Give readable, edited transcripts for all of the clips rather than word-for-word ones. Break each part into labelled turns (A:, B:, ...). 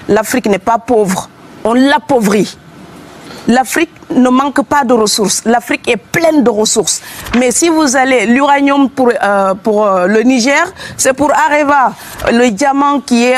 A: l'Afrique n'est pas pauvre, on l'appauvrit. L'Afrique ne manque pas de ressources. L'Afrique est pleine de ressources. Mais si vous allez, l'uranium pour le Niger, c'est pour Areva. Le diamant qui est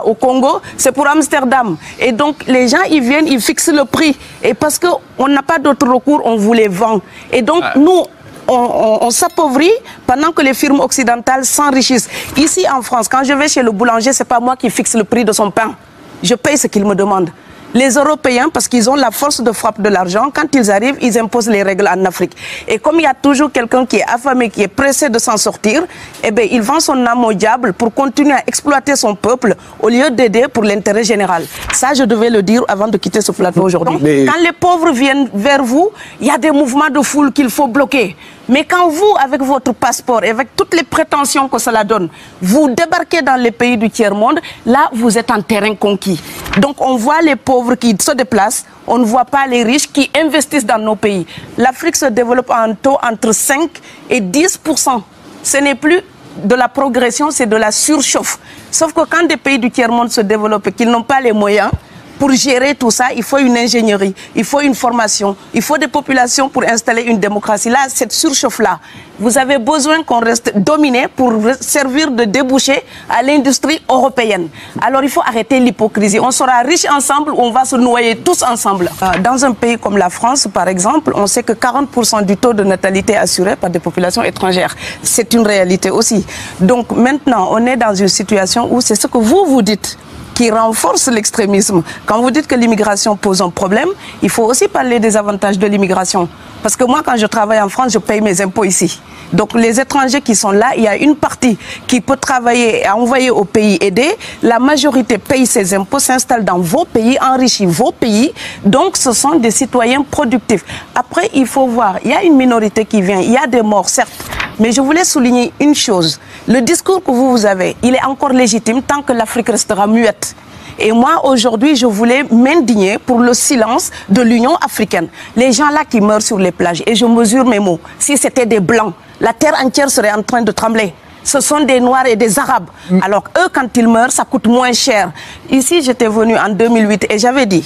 A: au Congo, c'est pour Amsterdam. Et donc, les gens, ils viennent, ils fixent le prix. Et parce qu'on n'a pas d'autre recours, on vous les vend. Et donc, nous, on s'appauvrit pendant que les firmes occidentales s'enrichissent. Ici, en France, quand je vais chez le boulanger, ce n'est pas moi qui fixe le prix de son pain. Je paye ce qu'il me demande. Les Européens, parce qu'ils ont la force de frappe de l'argent, quand ils arrivent, ils imposent les règles en Afrique. Et comme il y a toujours quelqu'un qui est affamé, qui est pressé de s'en sortir, eh bien, il vend son âme au diable pour continuer à exploiter son peuple au lieu d'aider pour l'intérêt général. Ça, je devais le dire avant de quitter ce plateau aujourd'hui. Quand les pauvres viennent vers vous, il y a des mouvements de foule qu'il faut bloquer. Mais quand vous, avec votre passeport et avec toutes les prétentions que cela donne, vous débarquez dans les pays du tiers-monde, là, vous êtes en terrain conquis. Donc, on voit les pauvres qui se déplacent, on ne voit pas les riches qui investissent dans nos pays. L'Afrique se développe en taux entre 5 et 10%. Ce n'est plus de la progression, c'est de la surchauffe. Sauf que quand des pays du tiers-monde se développent et qu'ils n'ont pas les moyens, pour gérer tout ça, il faut une ingénierie, il faut une formation, il faut des populations pour installer une démocratie. Là, cette surchauffe-là, vous avez besoin qu'on reste dominé pour servir de débouché à l'industrie européenne. Alors, il faut arrêter l'hypocrisie. On sera riches ensemble ou on va se noyer tous ensemble. Dans un pays comme la France, par exemple, on sait que 40% du taux de natalité est assuré par des populations étrangères. C'est une réalité aussi. Donc, maintenant, on est dans une situation où c'est ce que vous dites qui renforce l'extrémisme. Quand vous dites que l'immigration pose un problème, il faut aussi parler des avantages de l'immigration. Parce que moi, quand je travaille en France, je paye mes impôts ici. Donc les étrangers qui sont là, il y a une partie qui peut travailler et envoyer au pays aidé. La majorité paye ses impôts, s'installe dans vos pays, enrichit vos pays. Donc ce sont des citoyens productifs. Après, il faut voir, il y a une minorité qui vient, il y a des morts, certes. Mais je voulais souligner une chose. Le discours que vous avez, il est encore légitime tant que l'Afrique restera muette. Et moi, aujourd'hui, je voulais m'indigner pour le silence de l'Union africaine. Les gens là qui meurent sur les plages, et je mesure mes mots, si c'était des Blancs, la terre entière serait en train de trembler. Ce sont des Noirs et des Arabes. Alors eux, quand ils meurent, ça coûte moins cher. Ici, j'étais venu en 2008 et j'avais dit,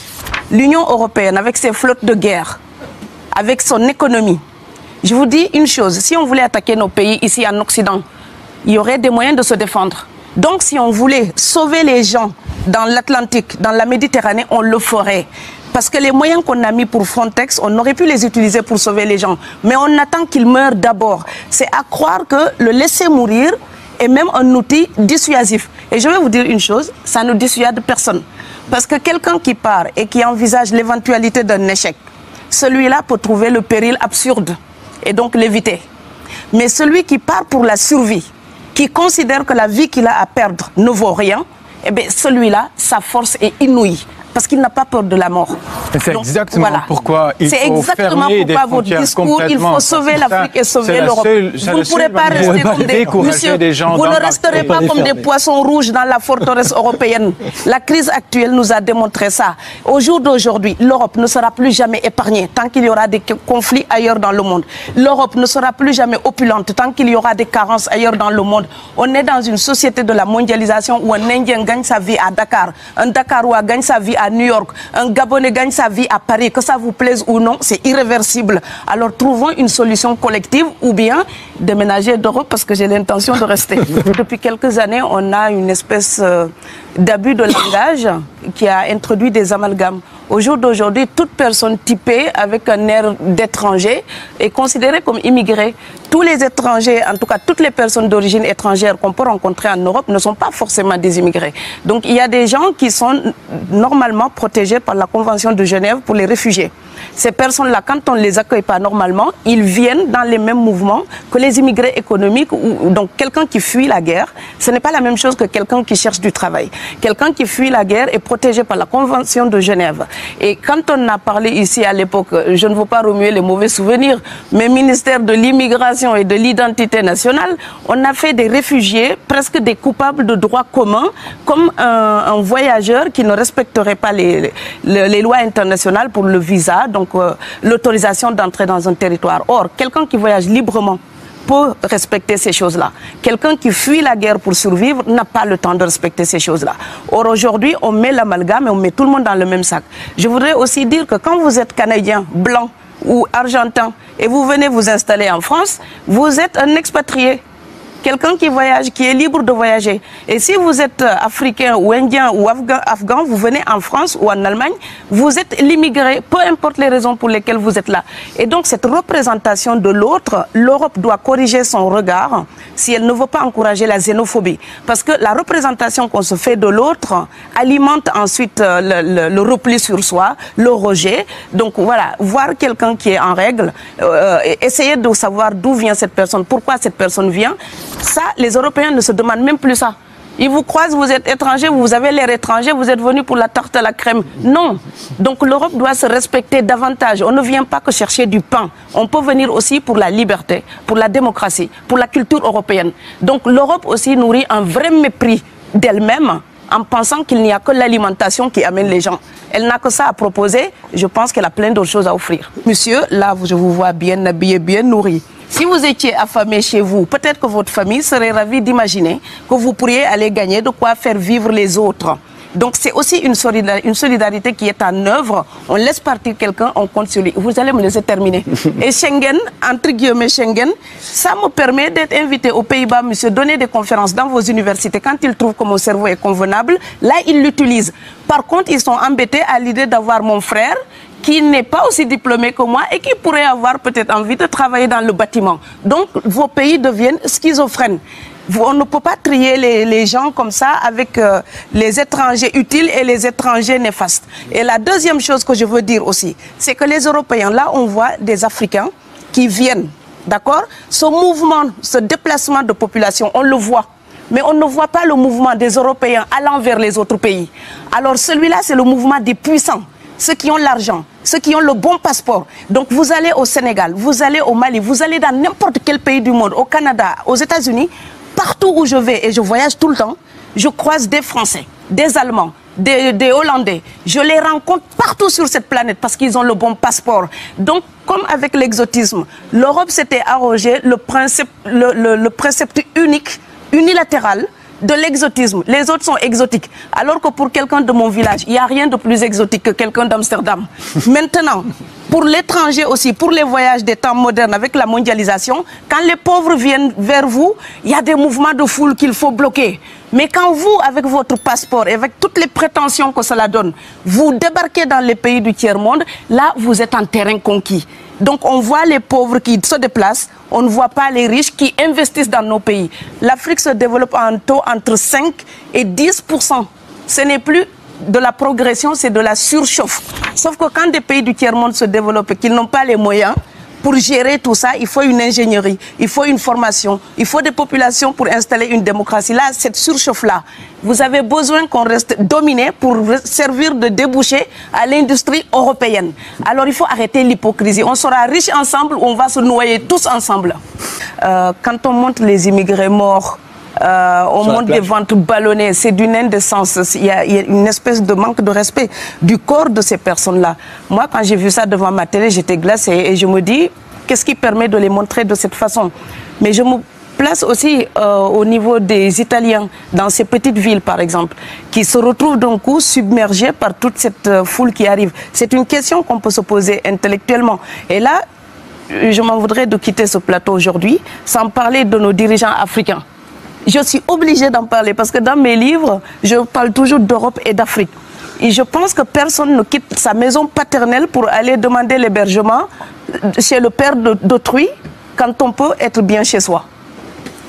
A: l'Union européenne, avec ses flottes de guerre, avec son économie, je vous dis une chose, si on voulait attaquer nos pays ici en Occident, il y aurait des moyens de se défendre. Donc si on voulait sauver les gens dans l'Atlantique, dans la Méditerranée, on le ferait. Parce que les moyens qu'on a mis pour Frontex, on aurait pu les utiliser pour sauver les gens. Mais on attend qu'ils meurent d'abord. C'est à croire que le laisser mourir est même un outil dissuasif. Et je vais vous dire une chose, ça ne dissuade personne. Parce que quelqu'un qui part et qui envisage l'éventualité d'un échec, celui-là peut trouver le péril absurde et donc l'éviter. Mais celui qui part pour la survie, qui considère que la vie qu'il a à perdre ne vaut rien, eh bien celui-là, sa force est inouïe. Parce qu'il n'a pas peur de la mort.
B: C'est exactement pourquoi il faut fermer des frontières complètement.
A: Il faut sauver l'Afrique et sauver l'Europe. Vous ne pourrez pas rester comme des gens. Vous ne resterez pas comme des poissons rouges dans la forteresse européenne. La crise actuelle nous a démontré ça. Au jour d'aujourd'hui, l'Europe ne sera plus jamais épargnée tant qu'il y aura des conflits ailleurs dans le monde. L'Europe ne sera plus jamais opulente tant qu'il y aura des carences ailleurs dans le monde. On est dans une société de la mondialisation où un Indien gagne sa vie à Dakar, un Dakarois gagne sa vie à New York, un Gabonais gagne sa vie à Paris, que ça vous plaise ou non, c'est irréversible. Alors trouvons une solution collective ou bien déménager d'Europe parce que j'ai l'intention de rester. Depuis quelques années, on a une espèce d'abus de langage qui a introduit des amalgames. Au jour d'aujourd'hui, toute personne typée avec un air d'étranger est considérée comme immigrée. Tous les étrangers, en tout cas toutes les personnes d'origine étrangère qu'on peut rencontrer en Europe ne sont pas forcément des immigrés. Donc il y a des gens qui sont normalement protégés par la Convention de Genève pour les réfugiés. Ces personnes-là, quand on ne les accueille pas normalement, ils viennent dans les mêmes mouvements que les immigrés économiques. Donc quelqu'un qui fuit la guerre, ce n'est pas la même chose que quelqu'un qui cherche du travail. Quelqu'un qui fuit la guerre est protégé par la Convention de Genève. Et quand on a parlé ici à l'époque, je ne veux pas remuer les mauvais souvenirs, mais ministère de l'immigration et de l'identité nationale, on a fait des réfugiés, presque des coupables de droit commun, comme un voyageur qui ne respecterait pas les lois internationales pour le visa, donc l'autorisation d'entrer dans un territoire. Or, quelqu'un qui voyage librement peut respecter ces choses-là. Quelqu'un qui fuit la guerre pour survivre n'a pas le temps de respecter ces choses-là. Or, aujourd'hui, on met l'amalgame et on met tout le monde dans le même sac. Je voudrais aussi dire que quand vous êtes Canadien, blanc ou Argentin, et vous venez vous installer en France, vous êtes un expatrié. Quelqu'un qui voyage, qui est libre de voyager. Et si vous êtes africain ou indien ou afghan, vous venez en France ou en Allemagne, vous êtes l'immigré, peu importe les raisons pour lesquelles vous êtes là. Et donc cette représentation de l'autre, l'Europe doit corriger son regard si elle ne veut pas encourager la xénophobie. Parce que la représentation qu'on se fait de l'autre alimente ensuite le repli sur soi, le rejet. Donc voilà, voir quelqu'un qui est en règle, essayer de savoir d'où vient cette personne, pourquoi cette personne vient. Ça, les Européens ne se demandent même plus ça. Ils vous croisent, vous êtes étranger, vous avez l'air étranger, vous êtes venu pour la tarte à la crème. Non. Donc l'Europe doit se respecter davantage. On ne vient pas que chercher du pain. On peut venir aussi pour la liberté, pour la démocratie, pour la culture européenne. Donc l'Europe aussi nourrit un vrai mépris d'elle-même en pensant qu'il n'y a que l'alimentation qui amène les gens. Elle n'a que ça à proposer. Je pense qu'elle a plein d'autres choses à offrir. Monsieur, là, je vous vois bien habillé, bien nourri. Si vous étiez affamé chez vous, peut-être que votre famille serait ravie d'imaginer que vous pourriez aller gagner de quoi faire vivre les autres. Donc c'est aussi une solidarité qui est en œuvre. On laisse partir quelqu'un, on compte sur lui. Vous allez me laisser terminer. Et Schengen, entre guillemets Schengen, ça me permet d'être invité aux Pays-Bas, monsieur, donner des conférences dans vos universités. Quand ils trouvent que mon cerveau est convenable, là ils l'utilisent. Par contre, ils sont embêtés à l'idée d'avoir mon frère qui n'est pas aussi diplômé que moi et qui pourrait avoir peut-être envie de travailler dans le bâtiment. Donc, vos pays deviennent schizophrènes. On ne peut pas trier les gens comme ça avec les étrangers utiles et les étrangers néfastes. Et la deuxième chose que je veux dire aussi, c'est que les Européens, là, on voit des Africains qui viennent, d'accord? Ce mouvement, ce déplacement de population, on le voit. Mais on ne voit pas le mouvement des Européens allant vers les autres pays. Alors, celui-là, c'est le mouvement des puissants. Ceux qui ont l'argent, ceux qui ont le bon passeport. Donc vous allez au Sénégal, vous allez au Mali, vous allez dans n'importe quel pays du monde, au Canada, aux États-Unis, partout où je vais, et je voyage tout le temps, je croise des Français, des Allemands, des Hollandais. Je les rencontre partout sur cette planète parce qu'ils ont le bon passeport. Donc, comme avec l'exotisme, l'Europe s'était arrogé le précepte unique, unilatéral, de l'exotisme. Les autres sont exotiques. Alors que pour quelqu'un de mon village, il n'y a rien de plus exotique que quelqu'un d'Amsterdam. Maintenant, pour l'étranger aussi, pour les voyages des temps modernes avec la mondialisation, quand les pauvres viennent vers vous, il y a des mouvements de foule qu'il faut bloquer. Mais quand vous, avec votre passeport et avec toutes les prétentions que cela donne, vous débarquez dans les pays du tiers-monde, là, vous êtes en terrain conquis. Donc on voit les pauvres qui se déplacent, on ne voit pas les riches qui investissent dans nos pays. L'Afrique se développe en taux entre 5 et 10%. Ce n'est plus de la progression, c'est de la surchauffe. Sauf que quand des pays du tiers-monde se développent et qu'ils n'ont pas les moyens, pour gérer tout ça, il faut une ingénierie, il faut une formation, il faut des populations pour installer une démocratie. Là, cette surchauffe-là, vous avez besoin qu'on reste dominé pour servir de débouché à l'industrie européenne. Alors, il faut arrêter l'hypocrisie. On sera riches ensemble ou on va se noyer tous ensemble. Quand on montre les immigrés morts, on montre des ventes ballonnées, c'est d'une indécence. Il y a une espèce de manque de respect du corps de ces personnes-là. Moi, quand j'ai vu ça devant ma télé, j'étais glacée et je me dis, qu'est-ce qui permet de les montrer de cette façon? Mais je me place aussi au niveau des Italiens, dans ces petites villes par exemple, qui se retrouvent d'un coup submergés par toute cette foule qui arrive. C'est une question qu'on peut se poser intellectuellement. Et là, je m'en voudrais de quitter ce plateau aujourd'hui sans parler de nos dirigeants africains. Je suis obligée d'en parler parce que dans mes livres, je parle toujours d'Europe et d'Afrique. Et je pense que personne ne quitte sa maison paternelle pour aller demander l'hébergement chez le père d'autrui quand on peut être bien chez soi.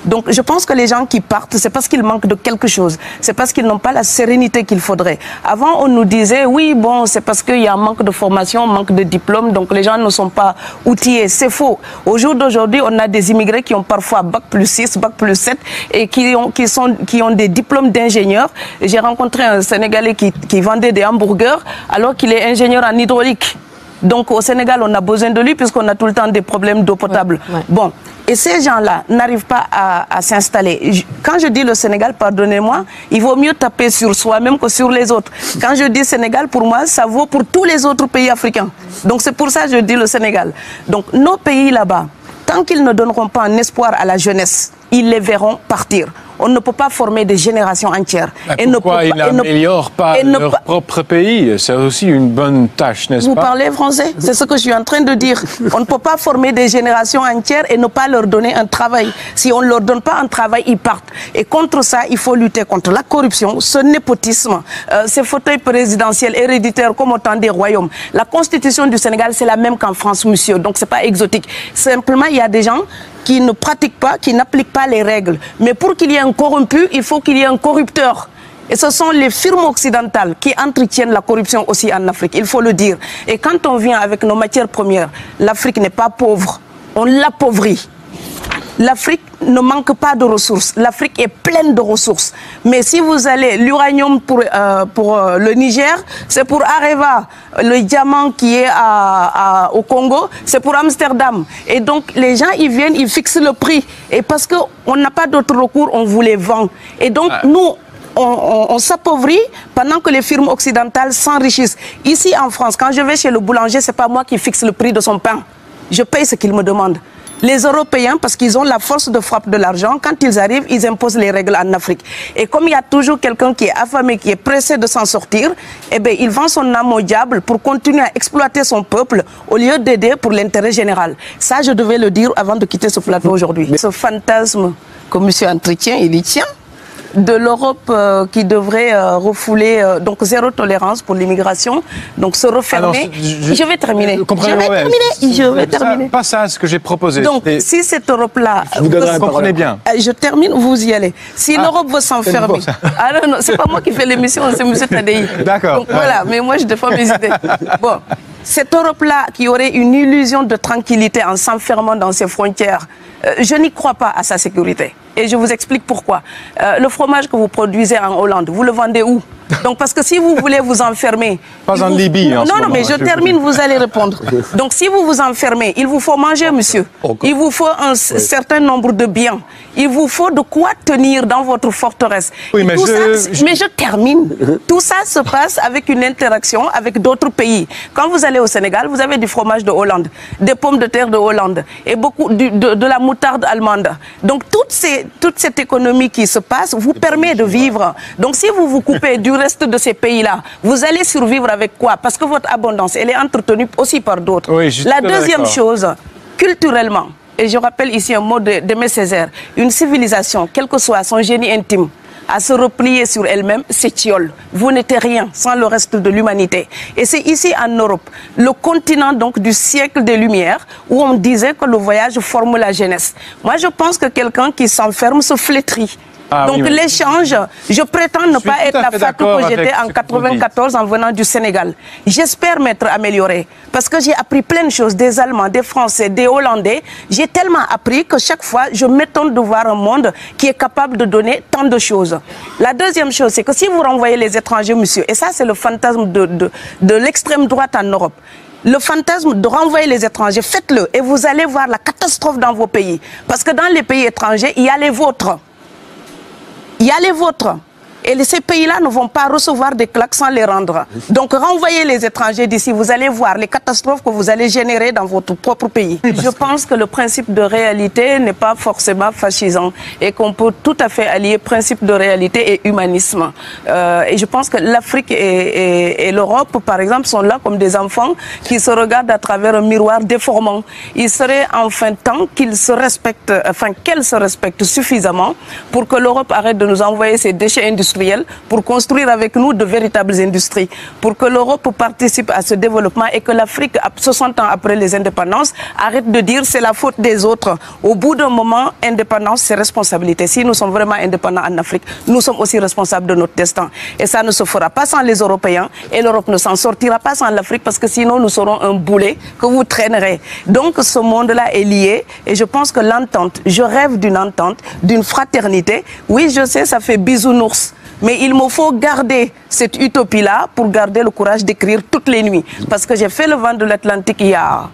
A: Donc je pense que les gens qui partent, c'est parce qu'ils manquent de quelque chose. C'est parce qu'ils n'ont pas la sérénité qu'il faudrait. Avant, on nous disait, oui, bon, c'est parce qu'il y a un manque de formation, un manque de diplôme, donc les gens ne sont pas outillés. C'est faux. Au jour d'aujourd'hui, on a des immigrés qui ont parfois Bac plus 6, Bac plus 7 et qui ont des diplômes d'ingénieurs. J'ai rencontré un Sénégalais qui vendait des hamburgers alors qu'il est ingénieur en hydraulique. Donc au Sénégal, on a besoin de lui puisqu'on a tout le temps des problèmes d'eau potable. Ouais. Bon, et ces gens-là n'arrivent pas à s'installer. Quand je dis le Sénégal, pardonnez-moi, il vaut mieux taper sur soi-même que sur les autres. Quand je dis Sénégal, pour moi, ça vaut pour tous les autres pays africains. Donc c'est pour ça que je dis le Sénégal. Donc nos pays là-bas, tant qu'ils ne donneront pas un espoir à la jeunesse, ils les verront partir. On ne peut pas former des générations entières.
B: Pourquoi ils n'améliorent pas leur propre pays? C'est aussi une bonne tâche, n'est-ce pas?
A: Vous parlez français? C'est ce que je suis en train de dire. On ne peut pas former des générations entières et ne pas leur donner un travail. Si on ne leur donne pas un travail, ils partent. Et contre ça, il faut lutter contre la corruption, ce népotisme, ces fauteuils présidentiels héréditaires comme au temps des royaumes. La constitution du Sénégal, c'est la même qu'en France, monsieur. Donc, ce n'est pas exotique. Simplement, il y a des gens qui ne pratiquent pas, qui n'appliquent pas les règles. Mais pour qu'il y ait un corrompu, il faut qu'il y ait un corrupteur. Et ce sont les firmes occidentales qui entretiennent la corruption aussi en Afrique, il faut le dire. Et quand on vient avec nos matières premières, l'Afrique n'est pas pauvre, on l'appauvrit. L'Afrique ne manque pas de ressources. L'Afrique est pleine de ressources. Mais si vous allez, l'uranium pour le Niger, c'est pour Areva. Le diamant qui est au Congo, c'est pour Amsterdam. Et donc, les gens, ils viennent, ils fixent le prix. Et parce qu'on n'a pas d'autre recours, on vous les vend. Et donc, nous, on s'appauvrit pendant que les firmes occidentales s'enrichissent. Ici, en France, quand je vais chez le boulanger, ce n'est pas moi qui fixe le prix de son pain. Je paye ce qu'il me demande. Les Européens, parce qu'ils ont la force de frappe de l'argent, quand ils arrivent, ils imposent les règles en Afrique. Et comme il y a toujours quelqu'un qui est affamé, qui est pressé de s'en sortir, eh bien, il vend son âme au diable pour continuer à exploiter son peuple au lieu d'aider pour l'intérêt général. Ça, je devais le dire avant de quitter ce plateau aujourd'hui. Ce fantasme que monsieur entretient, il y tient. De l'Europe qui devrait refouler donc zéro tolérance pour l'immigration, donc se refermer. Alors, je vais terminer. Je vais terminer.
B: Pas ça, ce que j'ai proposé.
A: Donc, si cette Europe-là,
B: vous comprenez bien.
A: Je termine, vous y allez. Si l'Europe veut s'enfermer, alors non, c'est pas moi qui fais l'émission, c'est M. Tadei.
B: D'accord.
A: Donc voilà, mais moi je défends mes idées. Bon, cette Europe-là qui aurait une illusion de tranquillité en s'enfermant dans ses frontières, je n'y crois pas à sa sécurité. Et je vous explique pourquoi. Le fromage que vous produisez en Hollande, vous le vendez où? Donc, parce que si vous voulez vous enfermer...
B: Pas en Libye,
A: non, non, mais je termine, vous allez répondre. Donc, si vous vous enfermez, il vous faut manger, monsieur. Il vous faut un certain nombre de biens. Il vous faut de quoi tenir dans votre forteresse.
B: Oui, mais
A: je termine. Tout ça se passe avec une interaction avec d'autres pays. Quand vous allez au Sénégal, vous avez du fromage de Hollande, des pommes de terre de Hollande et beaucoup de la moutarde allemande. Donc, toute cette économie qui se passe vous permet de vivre. Donc, si vous vous coupez du reste de ces pays-là, vous allez survivre avec quoi? Parce que votre abondance, elle est entretenue aussi par d'autres.
B: Oui,
A: la deuxième chose, culturellement, et je rappelle ici un mot d'Aimé Césaire, une civilisation, quel que soit son génie intime, à se replier sur elle-même, c'est tiol. Vous n'êtes rien sans le reste de l'humanité. Et c'est ici en Europe, le continent donc du siècle des Lumières, où on disait que le voyage forme la jeunesse. Moi, je pense que quelqu'un qui s'enferme se flétrit. Donc l'échange, je prétends ne pas être la fatou que j'étais en 94 en venant du Sénégal. J'espère m'être améliorée parce que j'ai appris plein de choses des Allemands, des Français, des Hollandais. J'ai tellement appris que chaque fois, je m'étonne de voir un monde qui est capable de donner tant de choses. La deuxième chose, c'est que si vous renvoyez les étrangers, monsieur, et ça c'est le fantasme de l'extrême droite en Europe, le fantasme de renvoyer les étrangers, faites-le et vous allez voir la catastrophe dans vos pays. Parce que dans les pays étrangers, il y a les vôtres. Il y a les vôtres. Et ces pays-là ne vont pas recevoir des claques sans les rendre. Donc, renvoyez les étrangers d'ici. Vous allez voir les catastrophes que vous allez générer dans votre propre pays. Je pense que le principe de réalité n'est pas forcément fascisant et qu'on peut tout à fait allier principe de réalité et humanisme. Et je pense que l'Afrique et l'Europe, par exemple, sont là comme des enfants qui se regardent à travers un miroir déformant. Il serait enfin temps qu'ils se respectent, enfin qu'elles se respectent suffisamment pour que l'Europe arrête de nous envoyer ses déchets industriels pour construire avec nous de véritables industries, pour que l'Europe participe à ce développement et que l'Afrique, 60 ans après les indépendances, arrête de dire c'est la faute des autres. Au bout d'un moment, indépendance, c'est responsabilité. Si nous sommes vraiment indépendants en Afrique, nous sommes aussi responsables de notre destin. Et ça ne se fera pas sans les Européens et l'Europe ne s'en sortira pas sans l'Afrique parce que sinon nous serons un boulet que vous traînerez. Donc ce monde-là est lié et je pense que l'entente, je rêve d'une entente, d'une fraternité. Oui, je sais, ça fait bisounours. Mais il me faut garder cette utopie-là pour garder le courage d'écrire toutes les nuits. Parce que j'ai fait le vent de l'Atlantique il y a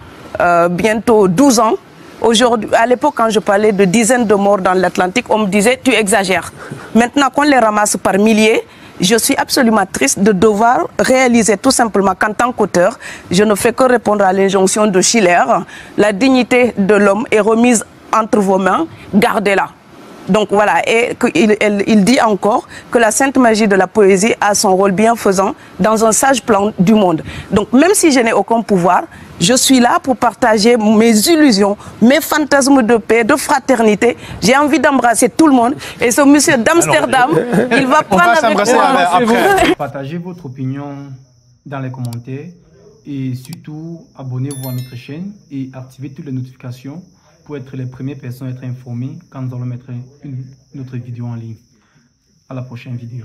A: bientôt 12 ans. Aujourd'hui, à l'époque, quand je parlais de dizaines de morts dans l'Atlantique, on me disait « tu exagères ». Maintenant qu'on les ramasse par milliers, je suis absolument triste de devoir réaliser tout simplement qu'en tant qu'auteur, je ne fais que répondre à l'injonction de Schiller. La dignité de l'homme est remise entre vos mains, gardez-la. Donc voilà, et il dit encore que la sainte magie de la poésie a son rôle bienfaisant dans un sage plan du monde. Donc même si je n'ai aucun pouvoir, je suis là pour partager mes illusions, mes fantasmes de paix, de fraternité. J'ai envie d'embrasser tout le monde. Et ce monsieur d'Amsterdam, il va prendre avec moi.
C: Partagez votre opinion dans les commentaires et surtout abonnez-vous à notre chaîne et activez toutes les notifications pour être les premières personnes à être informées quand nous allons mettre une autre vidéo en ligne. À la prochaine vidéo.